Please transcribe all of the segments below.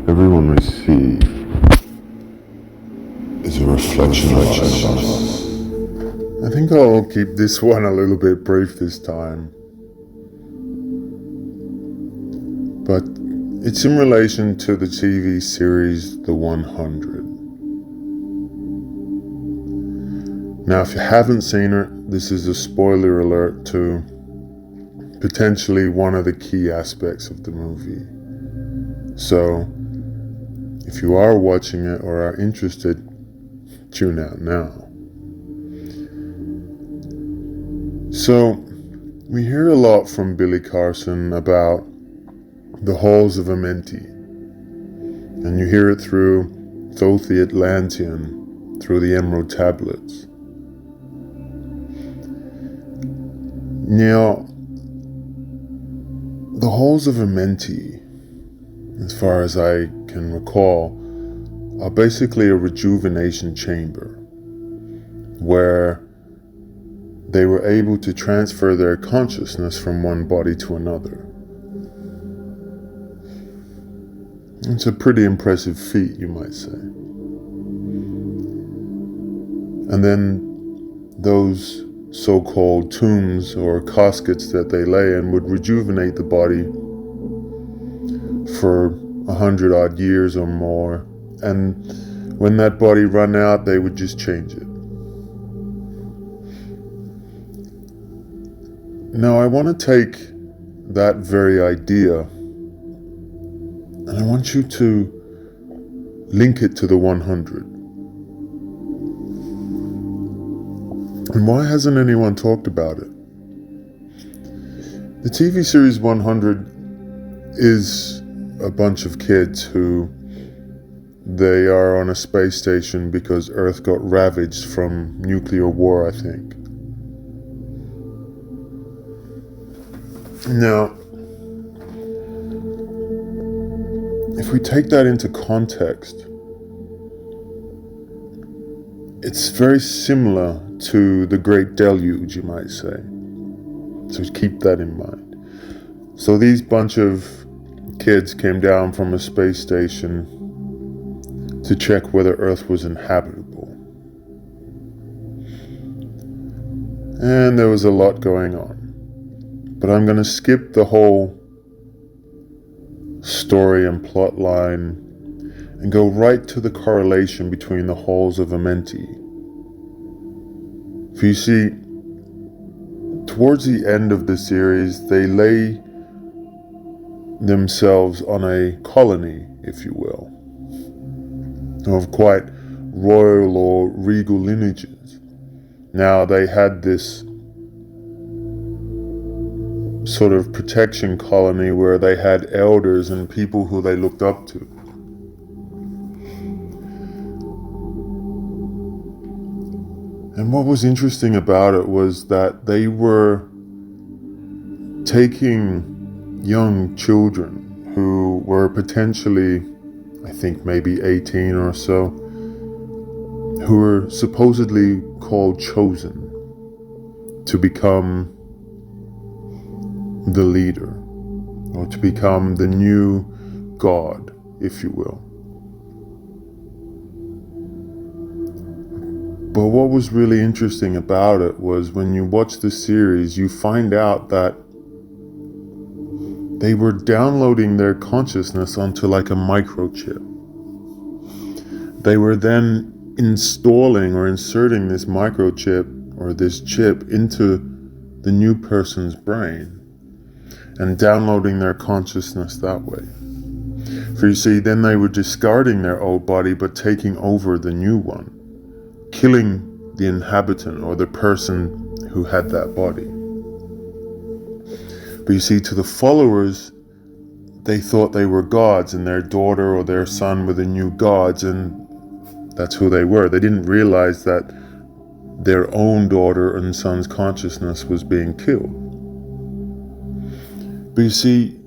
Everyone we see is a reflection of us. I think I'll keep this one a little bit brief this time, but it's in relation to the TV series The 100. Now, if you haven't seen it, this is a spoiler alert to potentially one of the key aspects of the movie. So, if you are watching it or are interested, tune out now. So, we hear a lot from Billy Carson about the Halls of Amenti, and you hear it through Thoth the Atlantean, through the Emerald Tablets. Now, the Halls of Amenti, as far as I can recall, are basically a rejuvenation chamber where they were able to transfer their consciousness from one body to another. It's a pretty impressive feat, you might say. And then those so-called tombs or caskets that they lay in would rejuvenate the body for 100 odd years or more, and when that body ran out, they would just change it. Now, I want to take that very idea and I want you to link it to the 100. And why hasn't anyone talked about it? The TV series 100 is a bunch of kids who they are on a space station because Earth got ravaged from nuclear war, I think. Now, if we take that into context, it's very similar to the Great Deluge, you might say. So keep that in mind. So these bunch of kids came down from a space station to check whether Earth was inhabitable. And there was a lot going on. But I'm going to skip the whole story and plot line and go right to the correlation between the Halls of Amenti. For you see, towards the end of the series, they lay themselves on a colony, if you will, of quite royal or regal lineages. Now, they had this sort of protection colony where they had elders and people who they looked up to. And what was interesting about it was that they were taking young children who were potentially, I think maybe 18 or so, who were supposedly called chosen to become the leader, or to become the new God, if you will. But what was really interesting about it was when you watch the series, you find out that they were downloading their consciousness onto like a microchip. They were then installing or inserting this microchip or this chip into the new person's brain and downloading their consciousness that way. For you see, then they were discarding their old body but taking over the new one, killing the inhabitant or the person who had that body. But you see, to the followers, they thought they were gods and their daughter or their son were the new gods, and that's who they were. They didn't realize that their own daughter and son's consciousness was being killed. But you see,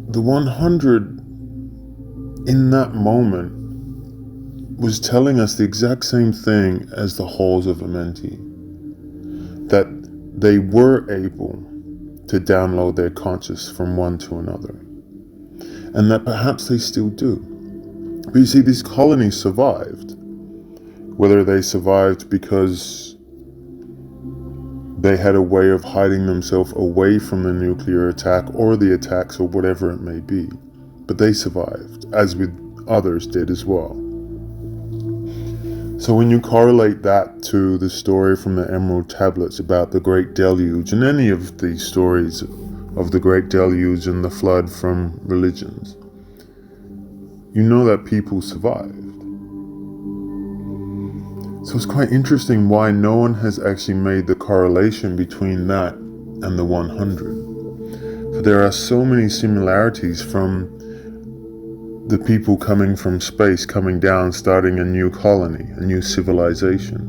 the 100 in that moment was telling us the exact same thing as the Halls of Amenti, that they were able to download their conscious from one to another. and that perhaps they still do. But you see, these colonies survived. Whether they survived because they had a way of hiding themselves away from the nuclear attack or the attacks or whatever it may be. But they survived, as with others did as well. So when you correlate that to the story from the Emerald Tablets about the Great Deluge, and any of the stories of the Great Deluge and the flood from religions, you know that people survived. So it's quite interesting why no one has actually made the correlation between that and the 100. For there are so many similarities from the people coming from space, coming down, starting a new colony, a new civilization.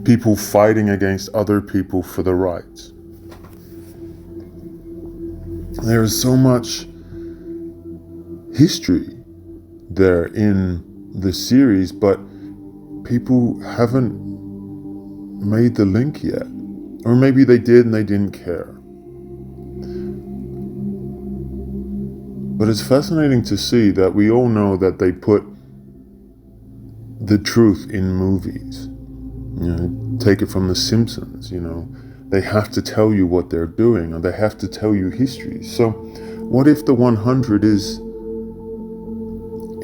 People fighting against other people for the rights. There is so much history there in the series, but people haven't made the link yet. Or maybe they did and they didn't care. But it's fascinating to see that we all know that they put the truth in movies. You know, take it from The Simpsons, you know. They have to tell you what they're doing, or they have to tell you history. So what if the 100 is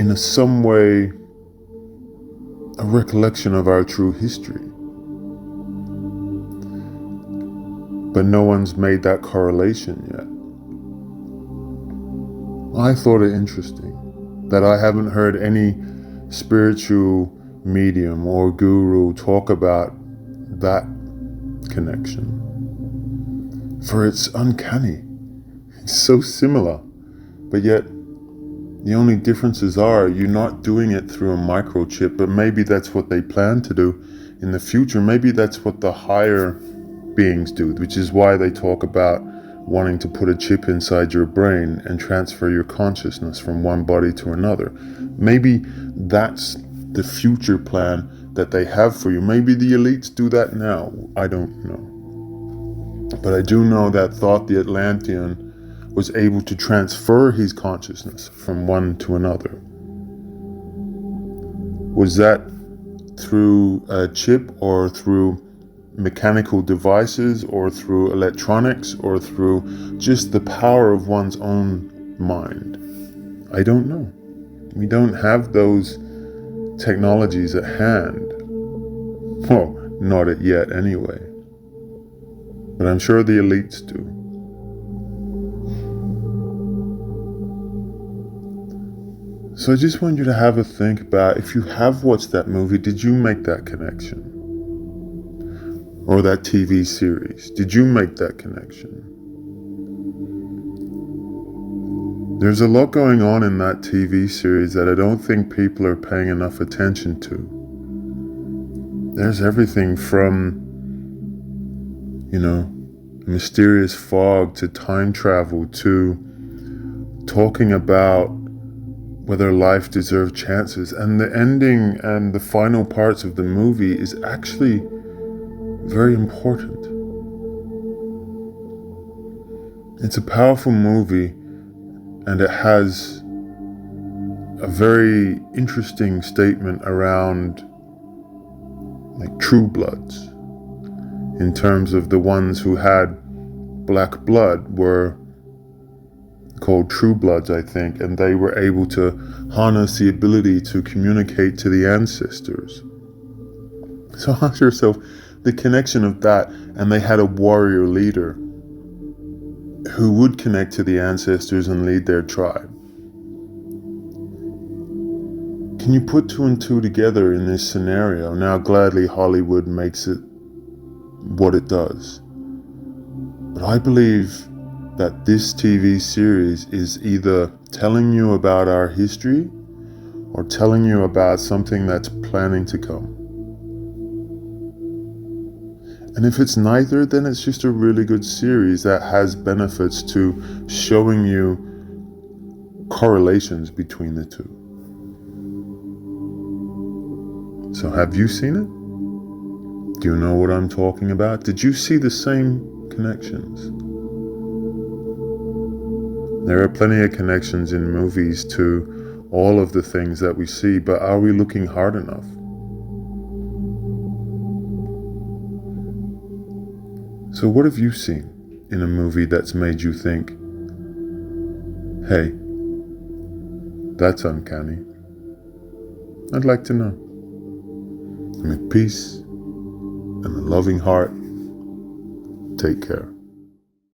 in some way a recollection of our true history? But no one's made that correlation yet. I thought it interesting that I haven't heard any spiritual medium or guru talk about that connection. For it's uncanny. It's so similar. But yet, the only differences are you're not doing it through a microchip, but maybe that's what they plan to do in the future. Maybe that's what the higher beings do, which is why they talk about wanting to put a chip inside your brain and transfer your consciousness from one body to another. Maybe that's the future plan that they have for you. Maybe the elites do that now. I don't know. But I do know that Thoth the Atlantean was able to transfer his consciousness from one to another. Was that through a chip or through mechanical devices or through electronics or through just the power of one's own mind? I don't know. We don't have those technologies at hand. Well, not at yet anyway. But I'm sure the elites do. So I just want you to have a think about, if you have watched that movie, did you make that connection? Or that TV series, did you make that connection? There's a lot going on in that TV series that I don't think people are paying enough attention to. There's everything from, mysterious fog to time travel to talking about whether life deserves chances. And the ending and the final parts of the movie is actually very important. It's a powerful movie, and it has a very interesting statement around like true bloods, in terms of the ones who had black blood were called true bloods, I think, and they were able to harness the ability to communicate to the ancestors. So ask yourself the connection of that, and they had a warrior leader who would connect to the ancestors and lead their tribe. Can you put two and two together in this scenario? Now, gladly, Hollywood makes it what it does. But I believe that this TV series is either telling you about our history or telling you about something that's planning to come. And if it's neither, then it's just a really good series that has benefits to showing you correlations between the two. So have you seen it? Do you know what I'm talking about? Did you see the same connections? There are plenty of connections in movies to all of the things that we see, but are we looking hard enough? So what have you seen in a movie that's made you think, hey, that's uncanny? I'd like to know. And with peace and a loving heart, take care.